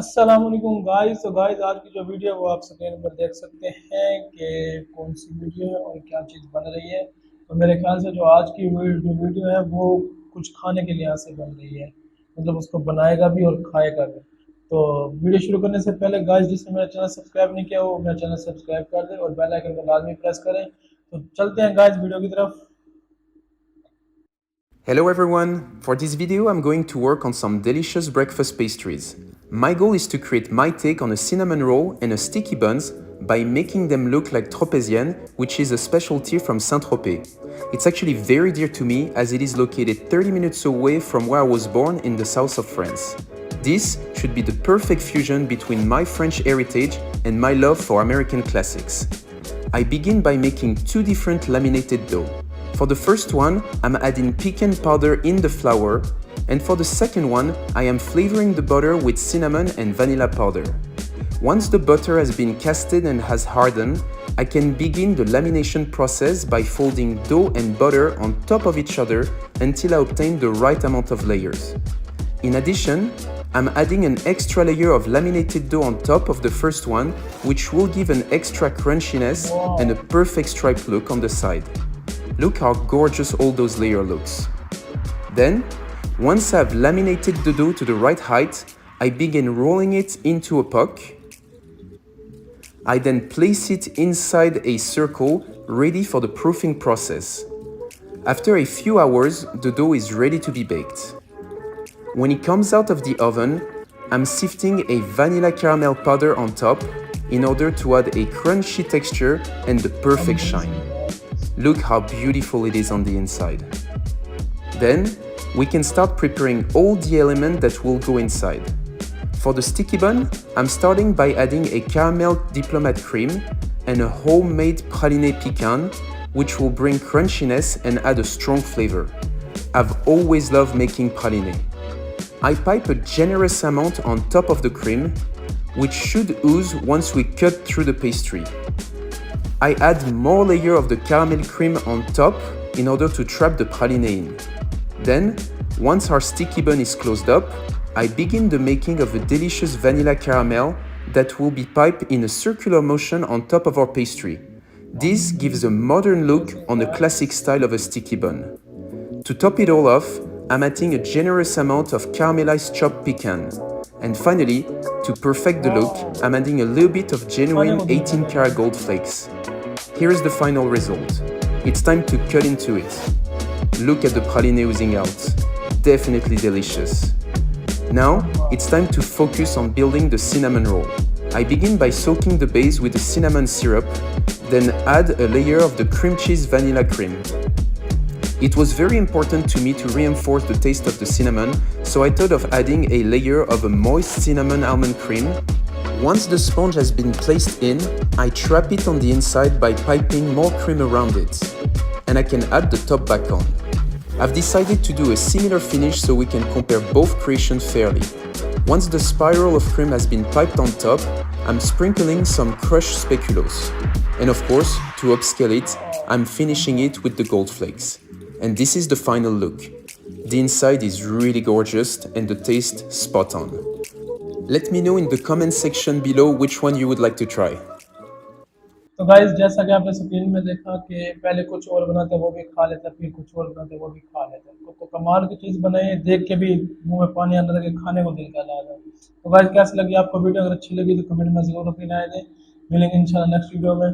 अस्सलाम वालेकुम गाइस। तो गाइस आज की जो वीडियो है वो आप स्क्रीन पर देख सकते हैं कि कौन सी वीडियो है और क्या चीज़ बन रही है। तो मेरे ख्याल से जो आज की जो वीडियो है वो कुछ खाने के लिहाज से बन रही है, मतलब उसको बनाएगा भी और खाएगा भी। तो वीडियो शुरू करने से पहले गाइस, जिसने मेरा चैनल सब्सक्राइब नहीं किया वो मेरा चैनल सब्सक्राइब कर दे और बेल आइकन को लाजमी प्रेस करें। तो चलते हैं गाइस वीडियो की तरफ। Hello everyone! For this video I'm going to work on some delicious breakfast pastries. My goal is to create my take on a cinnamon roll and a sticky buns by making them look like tropézienne, which is a specialty from Saint-Tropez. It's actually very dear to me as it is located 30 minutes away from where I was born in the south of France. This should be the perfect fusion between my French heritage and my love for American classics. I begin by making two different laminated dough. For the first one, I'm adding pecan powder in the flour, and for the second one, I am flavoring the butter with cinnamon and vanilla powder. Once the butter has been casted and has hardened, I can begin the lamination process by folding dough and butter on top of each other until I obtain the right amount of layers. In addition, I'm adding an extra layer of laminated dough on top of the first one, which will give an extra crunchiness and a perfect striped look on the side. Look how gorgeous all those layers looks. Then, once I've laminated the dough to the right height, I begin rolling it into a puck. I then place it inside a circle ready for the proofing process. After a few hours, the dough is ready to be baked. When it comes out of the oven, I'm sifting a vanilla caramel powder on top in order to add a crunchy texture and the perfect shine. Look how beautiful it is on the inside. Then, we can start preparing all the elements that will go inside. For the sticky bun, I'm starting by adding a caramel diplomat cream and a homemade praliné pecan, which will bring crunchiness and add a strong flavor. I've always loved making praliné. I pipe a generous amount on top of the cream, which should ooze once we cut through the pastry. I add more layer of the caramel cream on top in order to trap the praliné in. Then, once our sticky bun is closed up, I begin the making of a delicious vanilla caramel that will be piped in a circular motion on top of our pastry. This gives a modern look on the classic style of a sticky bun. To top it all off, I'm adding a generous amount of caramelized chopped pecan. And finally, to perfect the look, I'm adding a little bit of genuine 18 karat gold flakes. Here is the final result. It's time to cut into it. Look at the praliné oozing out. Definitely delicious. Now, it's time to focus on building the cinnamon roll. I begin by soaking the base with the cinnamon syrup, then add a layer of the cream cheese vanilla cream. It was very important to me to reinforce the taste of the cinnamon, so I thought of adding a layer of a moist cinnamon almond cream. Once the sponge has been placed in, I trap it on the inside by piping more cream around it. And I can add the top back on. I've decided to do a similar finish so we can compare both creations fairly. Once the spiral of cream has been piped on top, I'm sprinkling some crushed speculoos. And of course, to upscale it, I'm finishing it with the gold flakes. And this is the final look. The inside is really gorgeous and the taste spot on. Let me know in the comment section below which one you would like to try. तो guys, जैसा कि आपने screen में देखा कि पहले कुछ और बनाते वो भी खा लेते, फिर कुछ और बनाते वो भी खा लेते। तो कमाल की चीज़ बनाई, देख के भी मुंह में पानी आने लगे, खाने को दिल कर रहा है। तो गाइस, कैसी लगी आपको वीडियो? अगर अच्छी लगी तो कमेंट में जरूर अपनी राय दें। मिलेंगे इंशाल्लाह नेक्स्ट वीडियो में।